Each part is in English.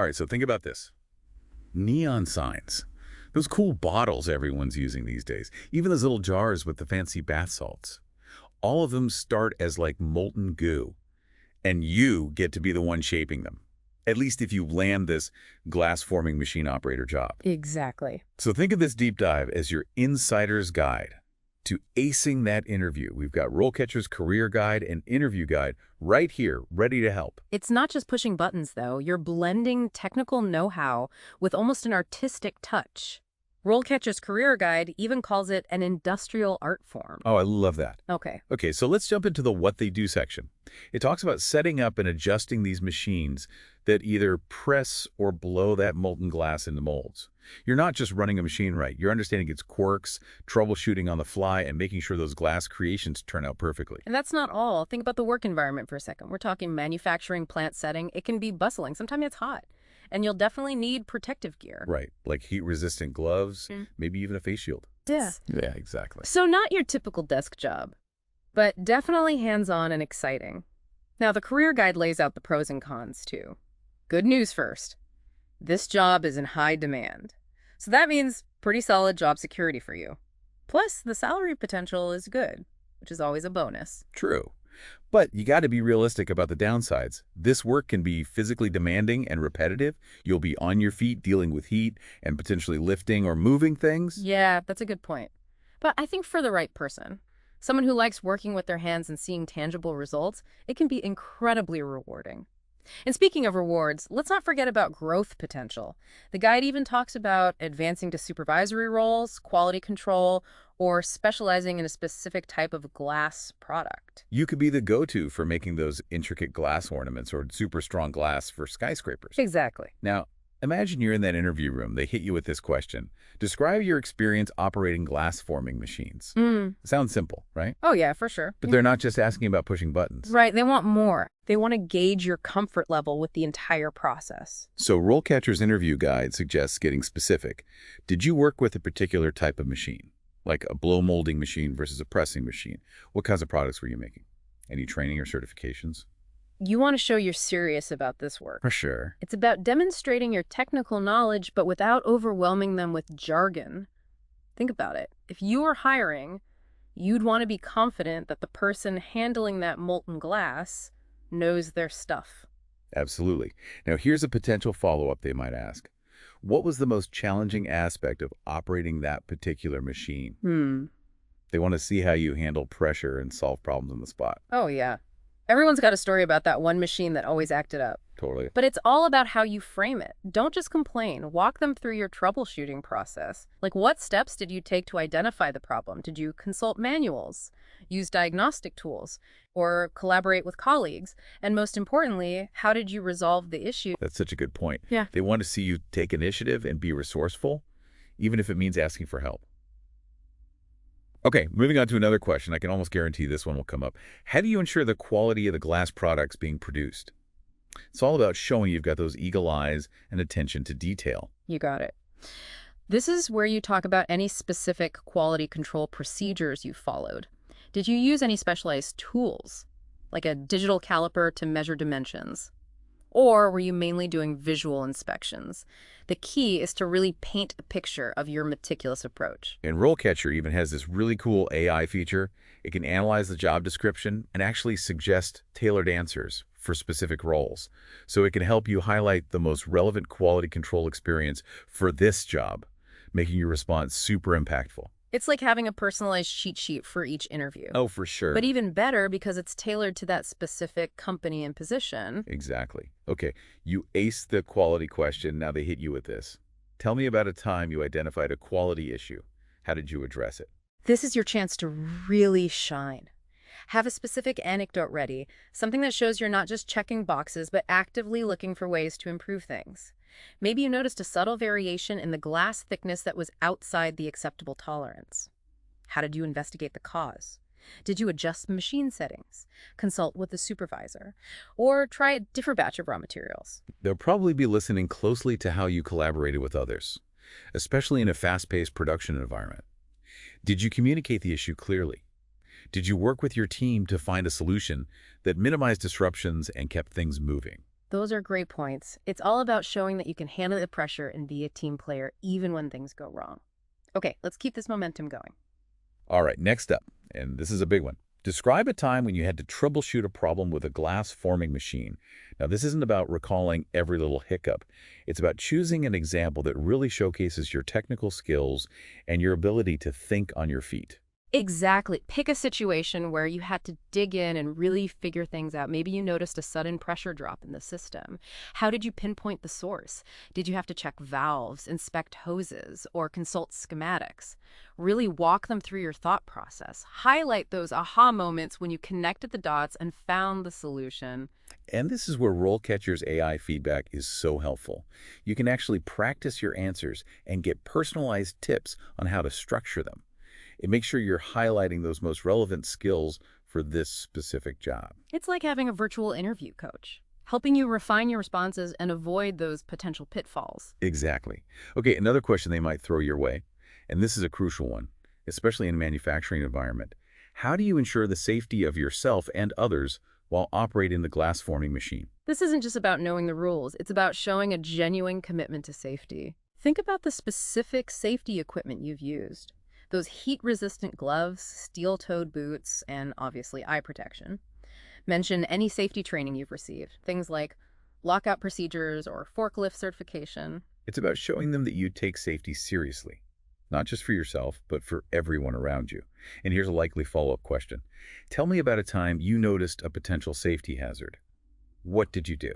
All right, so think about this. Neon signs. Those cool bottles everyone's using these days. Even those little jars with the fancy bath salts. All of them start as like molten goo, and you get to be the one shaping them. At least if you land this glass-forming machine operator job. Exactly. So think of this deep dive as your insider's guide to acing that interview. We've got RoleCatcher's Career Guide and Interview Guide right here, ready to help. It's not just pushing buttons, though. You're blending technical know-how with almost an artistic touch. RoleCatcher's Career Guide even calls it an industrial art form. Oh, I love that. Okay. Okay, so let's jump into the what they do section. It talks about setting up and adjusting these machines that either press or blow that molten glass into molds. You're not just running a machine right. You're understanding its quirks, troubleshooting on the fly, and making sure those glass creations turn out perfectly. And that's not all. Think about the work environment for a second. We're talking manufacturing plant setting. It can be bustling. Sometimes it's hot. And you'll definitely need protective gear. Right, like heat-resistant gloves, maybe even a face shield. Yeah. Yeah, exactly. So not your typical desk job, but definitely hands-on and exciting. Now, the career guide lays out the pros and cons, too. Good news first. This job is in high demand. So that means pretty solid job security for you. Plus, the salary potential is good, which is always a bonus. True. But you got to be realistic about the downsides. This work can be physically demanding and repetitive. You'll be on your feet dealing with heat and potentially lifting or moving things. Yeah, that's a good point. But I think for the right person, someone who likes working with their hands and seeing tangible results, it can be incredibly rewarding. And speaking of rewards, let's not forget about growth potential. The guide even talks about advancing to supervisory roles, quality control, or specializing in a specific type of glass product. You could be the go-to for making those intricate glass ornaments or super strong glass for skyscrapers. Exactly. Now, imagine you're in that interview room. They hit you with this question. Describe your experience operating glass-forming machines. Sounds simple, right? Oh, yeah, for sure. But they're not just asking about pushing buttons. Right, they want more. They want to gauge your comfort level with the entire process. So RoleCatcher's interview guide suggests getting specific. Did you work with a particular type of machine? Like a blow molding machine versus a pressing machine? What kinds of products were you making? Any training or certifications? You want to show you're serious about this work. For sure. It's about demonstrating your technical knowledge, but without overwhelming them with jargon. Think about it. If you were hiring, you'd want to be confident that the person handling that molten glass knows their stuff. Absolutely. Now, here's a potential follow-up they might ask. What was the most challenging aspect of operating that particular machine? They want to see how you handle pressure and solve problems on the spot. Oh, yeah. Everyone's got a story about that one machine that always acted up. Totally. But it's all about how you frame it. Don't just complain. Walk them through your troubleshooting process. Like, what steps did you take to identify the problem? Did you consult manuals, use diagnostic tools, or collaborate with colleagues? And most importantly, how did you resolve the issue? That's such a good point. Yeah. They want to see you take initiative and be resourceful, even if it means asking for help. Okay, moving on to another question. I can almost guarantee this one will come up. How do you ensure the quality of the glass products being produced? It's all about showing you've got those eagle eyes and attention to detail. You got it. This is where you talk about any specific quality control procedures you followed. Did you use any specialized tools, like a digital caliper to measure dimensions? Or were you mainly doing visual inspections? The key is to really paint a picture of your meticulous approach. And RoleCatcher even has this really cool AI feature. It can analyze the job description and actually suggest tailored answers for specific roles. So it can help you highlight the most relevant quality control experience for this job, making your response super impactful. It's like having a personalized cheat sheet for each interview. Oh, for sure. But even better because it's tailored to that specific company and position. Exactly. Okay, you aced the quality question. Now they hit you with this. Tell me about a time you identified a quality issue. How did you address it? This is your chance to really shine. Have a specific anecdote ready, something that shows you're not just checking boxes, but actively looking for ways to improve things. Maybe you noticed a subtle variation in the glass thickness that was outside the acceptable tolerance. How did you investigate the cause? Did you adjust machine settings, consult with the supervisor, or try a different batch of raw materials? They'll probably be listening closely to how you collaborated with others, especially in a fast-paced production environment. Did you communicate the issue clearly? Did you work with your team to find a solution that minimized disruptions and kept things moving? Those are great points. It's all about showing that you can handle the pressure and be a team player even when things go wrong. Okay, let's keep this momentum going. All right, next up, and this is a big one. Describe a time when you had to troubleshoot a problem with a glass-forming machine. Now, this isn't about recalling every little hiccup. It's about choosing an example that really showcases your technical skills and your ability to think on your feet. Exactly. Pick a situation where you had to dig in and really figure things out. Maybe you noticed a sudden pressure drop in the system. How did you pinpoint the source? Did you have to check valves, inspect hoses, or consult schematics? Really walk them through your thought process. Highlight those aha moments when you connected the dots and found the solution. And this is where RoleCatcher's AI feedback is so helpful. You can actually practice your answers and get personalized tips on how to structure them. It makes sure you're highlighting those most relevant skills for this specific job. It's like having a virtual interview coach, helping you refine your responses and avoid those potential pitfalls. Exactly. Okay, another question they might throw your way, and this is a crucial one, especially in a manufacturing environment. How do you ensure the safety of yourself and others while operating the glass-forming machine? This isn't just about knowing the rules, it's about showing a genuine commitment to safety. Think about the specific safety equipment you've used. Those heat-resistant gloves, steel-toed boots, and obviously eye protection. Mention any safety training you've received, things like lockout procedures or forklift certification. It's about showing them that you take safety seriously, not just for yourself, but for everyone around you. And here's a likely follow-up question. Tell me about a time you noticed a potential safety hazard. What did you do?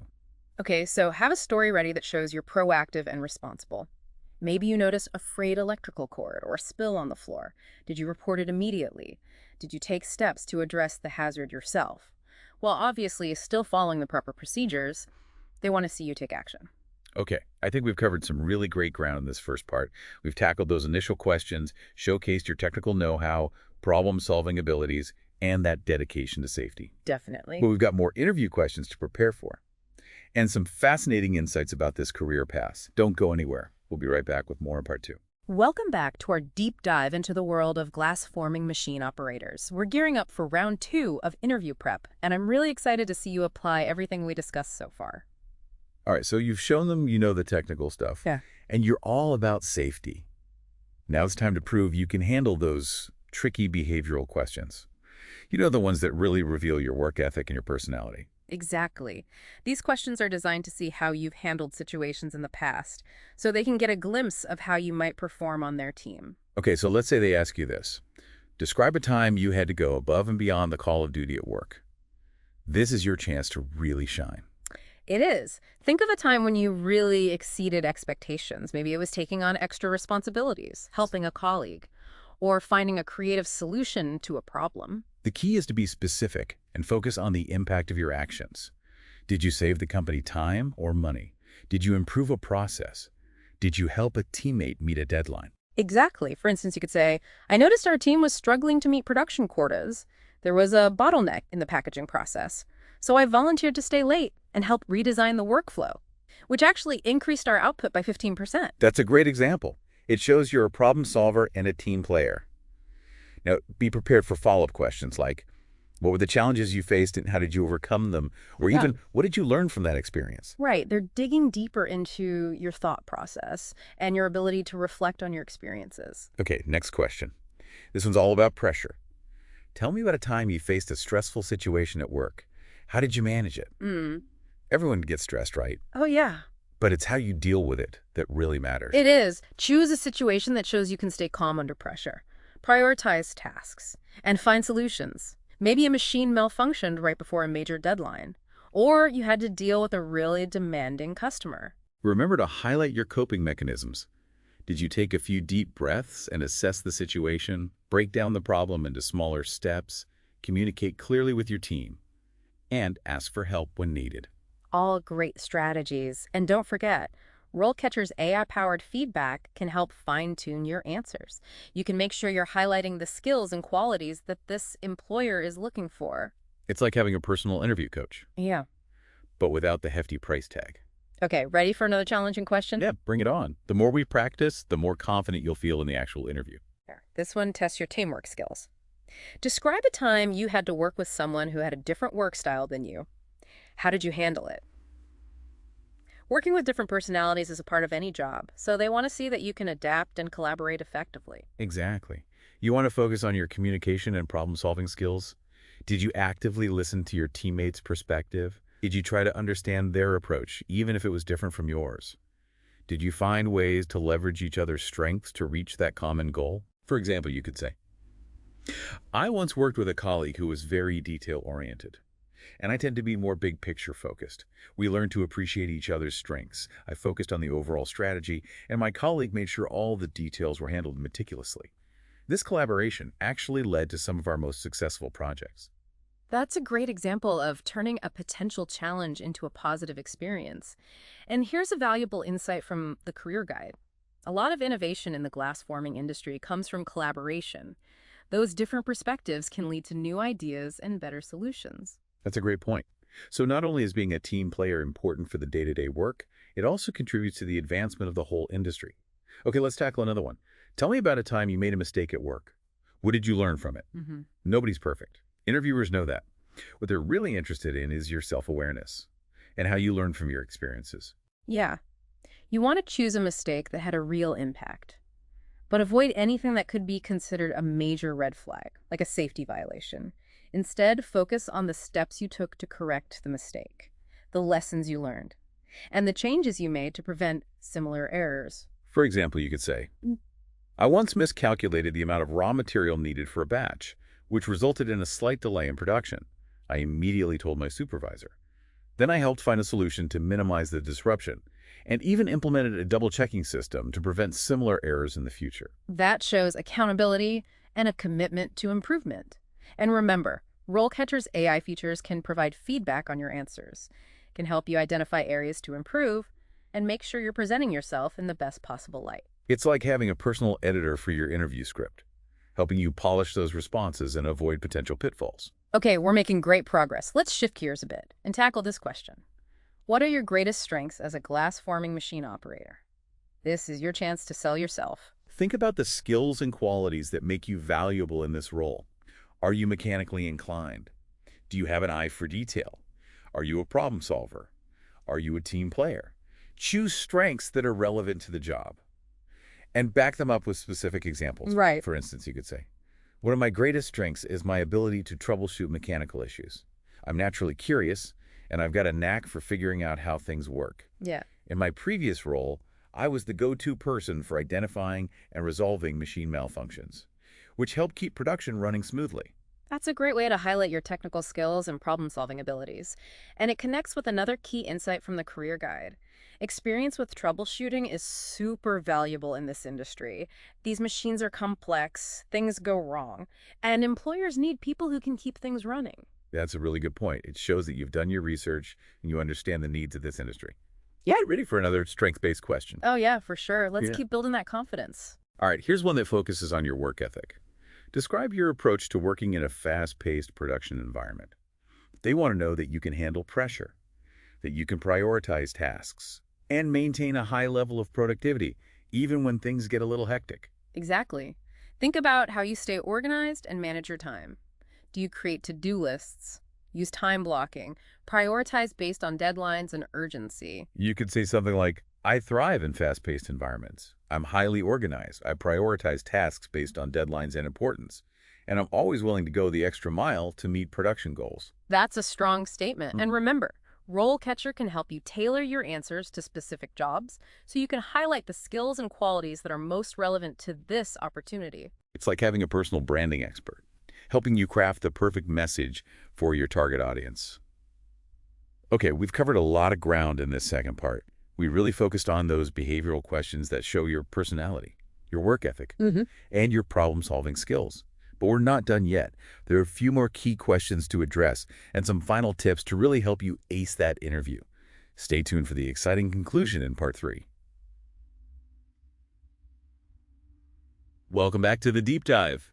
Okay, so have a story ready that shows you're proactive and responsible. Maybe you notice a frayed electrical cord or a spill on the floor. Did you report it immediately? Did you take steps to address the hazard yourself? While obviously still following the proper procedures, they want to see you take action. Okay, I think we've covered some really great ground in this first part. We've tackled those initial questions, showcased your technical know-how, problem-solving abilities, and that dedication to safety. Definitely. But we've got more interview questions to prepare for, and some fascinating insights about this career path. Don't go anywhere. We'll be right back with more in part 2. Welcome back to our deep dive into the world of glass-forming machine operators. We're gearing up for round 2 of interview prep, and I'm really excited to see you apply everything we discussed so far. All right, so you've shown them you know the technical stuff, Yeah. and you're all about safety. Now it's time to prove you can handle those tricky behavioral questions. You know, the ones that really reveal your work ethic and your personality. Exactly. These questions are designed to see how you've handled situations in the past, so they can get a glimpse of how you might perform on their team. Okay, so let's say they ask you this. Describe a time you had to go above and beyond the call of duty at work. This is your chance to really shine. It is. Think of a time when you really exceeded expectations. Maybe it was taking on extra responsibilities, helping a colleague, or finding a creative solution to a problem. The key is to be specific and focus on the impact of your actions. Did you save the company time or money? Did you improve a process? Did you help a teammate meet a deadline? Exactly. For instance, you could say, I noticed our team was struggling to meet production quotas. There was a bottleneck in the packaging process. So I volunteered to stay late and help redesign the workflow, which actually increased our output by 15%. That's a great example. It shows you're a problem solver and a team player. Now, be prepared for follow-up questions like, what were the challenges you faced and how did you overcome them? Or even, what did you learn from that experience? Right. They're digging deeper into your thought process and your ability to reflect on your experiences. Okay, next question. This one's all about pressure. Tell me about a time you faced a stressful situation at work. How did you manage it? Everyone gets stressed, right? Oh, yeah. But it's how you deal with it that really matters. It is. Choose a situation that shows you can stay calm under pressure. Prioritize tasks and find solutions. Maybe a machine malfunctioned right before a major deadline, or you had to deal with a really demanding customer. Remember to highlight your coping mechanisms. Did you take a few deep breaths and assess the situation, break down the problem into smaller steps, communicate clearly with your team, and ask for help when needed? All great strategies. And don't forget, RoleCatcher's AI-powered feedback can help fine-tune your answers. You can make sure you're highlighting the skills and qualities that this employer is looking for. It's like having a personal interview coach, Yeah. but without the hefty price tag. Okay, ready for another challenging question? Yeah, bring it on. The more we practice, the more confident you'll feel in the actual interview. This one tests your teamwork skills. Describe a time you had to work with someone who had a different work style than you. How did you handle it? Working with different personalities is a part of any job, so they want to see that you can adapt and collaborate effectively. Exactly. You want to focus on your communication and problem-solving skills? Did you actively listen to your teammates' perspective? Did you try to understand their approach, even if it was different from yours? Did you find ways to leverage each other's strengths to reach that common goal? For example, you could say, I once worked with a colleague who was very detail-oriented, and I tend to be more big-picture focused. We learned to appreciate each other's strengths. I focused on the overall strategy, and my colleague made sure all the details were handled meticulously. This collaboration actually led to some of our most successful projects. That's a great example of turning a potential challenge into a positive experience. And here's a valuable insight from the career guide. A lot of innovation in the glass forming industry comes from collaboration. Those different perspectives can lead to new ideas and better solutions. That's a great point. So not only is being a team player important for the day-to-day work, it also contributes to the advancement of the whole industry. Okay, let's tackle another one. Tell me about a time you made a mistake at work. What did you learn from it? Nobody's perfect. Interviewers know that. What they're really interested in is your self-awareness and how you learn from your experiences. Yeah, you want to choose a mistake that had a real impact, but avoid anything that could be considered a major red flag, like a safety violation. Instead, focus on the steps you took to correct the mistake, the lessons you learned, and the changes you made to prevent similar errors. For example, you could say, I once miscalculated the amount of raw material needed for a batch, which resulted in a slight delay in production. I immediately told my supervisor. Then I helped find a solution to minimize the disruption, and even implemented a double-checking system to prevent similar errors in the future. That shows accountability and a commitment to improvement. And remember, RoleCatcher's AI features can provide feedback on your answers, can help you identify areas to improve, and make sure you're presenting yourself in the best possible light. It's like having a personal editor for your interview script, helping you polish those responses and avoid potential pitfalls. Okay, we're making great progress. Let's shift gears a bit and tackle this question. What are your greatest strengths as a glass-forming machine operator? This is your chance to sell yourself. Think about the skills and qualities that make you valuable in this role. Are you mechanically inclined? Do you have an eye for detail? Are you a problem solver? Are you a team player? Choose strengths that are relevant to the job and back them up with specific examples. Right. For instance, you could say, one of my greatest strengths is my ability to troubleshoot mechanical issues. I'm naturally curious, and I've got a knack for figuring out how things work. Yeah. In my previous role, I was the go-to person for identifying and resolving machine malfunctions, which helped keep production running smoothly. That's a great way to highlight your technical skills and problem-solving abilities. And it connects with another key insight from the career guide. Experience with troubleshooting is super valuable in this industry. These machines are complex, things go wrong, and employers need people who can keep things running. That's a really good point. It shows that you've done your research and you understand the needs of this industry. Yeah, ready for another strength-based question. Oh yeah, for sure. Let's keep building that confidence. All right, here's one that focuses on your work ethic. Describe your approach to working in a fast-paced production environment. They want to know that you can handle pressure, that you can prioritize tasks, and maintain a high level of productivity, even when things get a little hectic. Exactly. Think about how you stay organized and manage your time. Do you create to-do lists, use time blocking, prioritize based on deadlines and urgency? You could say something like, I thrive in fast-paced environments. I'm highly organized. I prioritize tasks based on deadlines and importance. And I'm always willing to go the extra mile to meet production goals. That's a strong statement. And remember, RoleCatcher can help you tailor your answers to specific jobs so you can highlight the skills and qualities that are most relevant to this opportunity. It's like having a personal branding expert, helping you craft the perfect message for your target audience. Okay, we've covered a lot of ground in this second part. We really focused on those behavioral questions that show your personality, your work ethic, and your problem-solving skills. But we're not done yet. There are a few more key questions to address and some final tips to really help you ace that interview. Stay tuned for the exciting conclusion in part 3. Welcome back to the Deep Dive.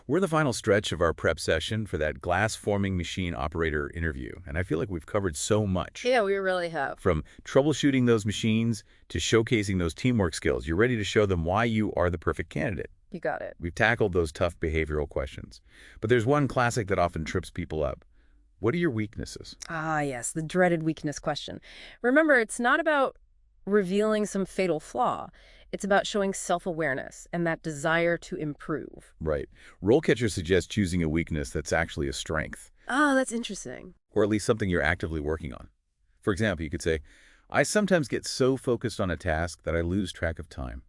We're in the final stretch of our prep session for that glass-forming machine operator interview, and I feel like we've covered so much. Yeah, we really have. From troubleshooting those machines to showcasing those teamwork skills, you're ready to show them why you are the perfect candidate. You got it. We've tackled those tough behavioral questions. But there's one classic that often trips people up. What are your weaknesses? Ah, yes, the dreaded weakness question. Remember, it's not about revealing some fatal flaw. It's about showing self-awareness and that desire to improve. Right. RoleCatcher suggests choosing a weakness that's actually a strength, Oh, that's interesting. or at least something you're actively working on. For example, you could say, I sometimes get so focused on a task that I lose track of time.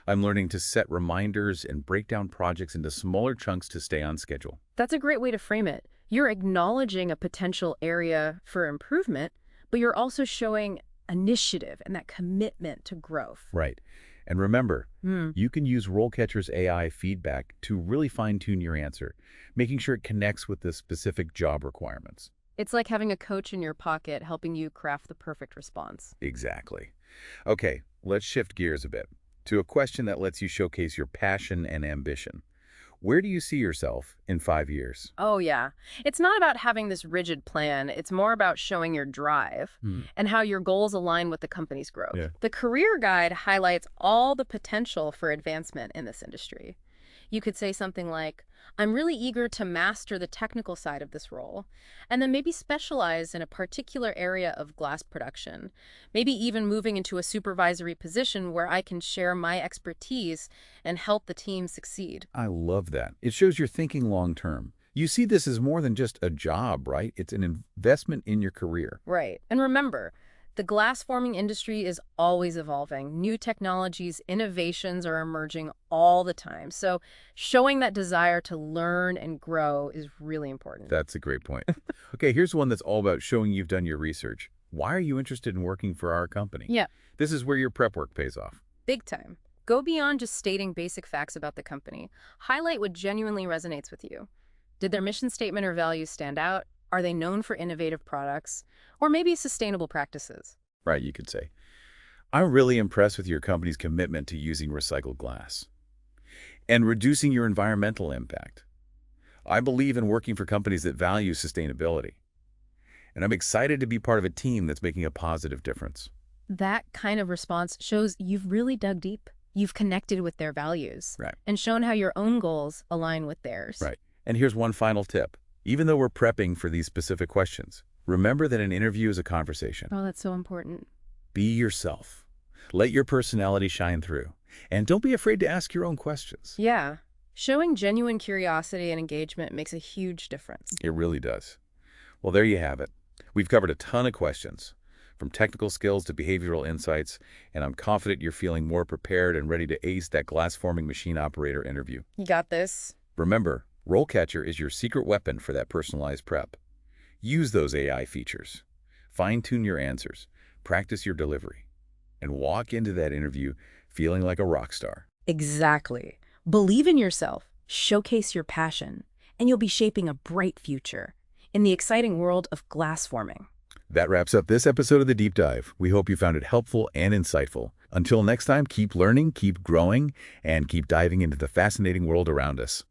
I'm learning to set reminders and break down projects into smaller chunks to stay on schedule. That's a great way to frame it. You're acknowledging a potential area for improvement, but you're also showing initiative and that commitment to growth. Right. And remember, Hmm. you can use RoleCatcher's AI feedback to really fine-tune your answer, making sure it connects with the specific job requirements. It's like having a coach in your pocket helping you craft the perfect response. Exactly. Okay, let's shift gears a bit to a question that lets you showcase your passion and ambition. Where do you see yourself in 5 years? Oh, yeah. It's not about having this rigid plan. It's more about showing your drive Hmm. and how your goals align with the company's growth. Yeah. The career guide highlights all the potential for advancement in this industry. You could say something like, I'm really eager to master the technical side of this role, and then maybe specialize in a particular area of glass production, maybe even moving into a supervisory position where I can share my expertise and help the team succeed. I love that. It shows you're thinking long-term. You see this as more than just a job, right? It's an investment in your career. Right. And remember, the glass forming industry is always evolving. New technologies, innovations are emerging all the time. So showing that desire to learn and grow is really important. That's a great point. Okay, here's one that's all about showing you've done your research. Why are you interested in working for our company? Yeah, This is where your prep work pays off. big time. Go beyond just stating basic facts about the company. Highlight what genuinely resonates with you. Did their mission statement or values stand out? Are they known for innovative products? Or maybe sustainable practices? Right, you could say. I'm really impressed with your company's commitment to using recycled glass and reducing your environmental impact. I believe in working for companies that value sustainability, and I'm excited to be part of a team that's making a positive difference. That kind of response shows you've really dug deep. You've connected with their values Right. and shown how your own goals align with theirs. Right. And here's one final tip. Even though we're prepping for these specific questions, remember that an interview is a conversation. Oh, that's so important. Be yourself. Let your personality shine through. And don't be afraid to ask your own questions. Yeah. Showing genuine curiosity and engagement makes a huge difference. It really does. Well, there you have it. We've covered a ton of questions, from technical skills to behavioral insights, and I'm confident you're feeling more prepared and ready to ace that glass-forming machine operator interview. You got this. Remember, RoleCatcher is your secret weapon for that personalized prep. Use those AI features. Fine-tune your answers, practice your delivery, and walk into that interview feeling like a rock star. Exactly. Believe in yourself, showcase your passion, and you'll be shaping a bright future in the exciting world of glass forming. That wraps up this episode of The Deep Dive. We hope you found it helpful and insightful. Until next time, keep learning, keep growing, and keep diving into the fascinating world around us.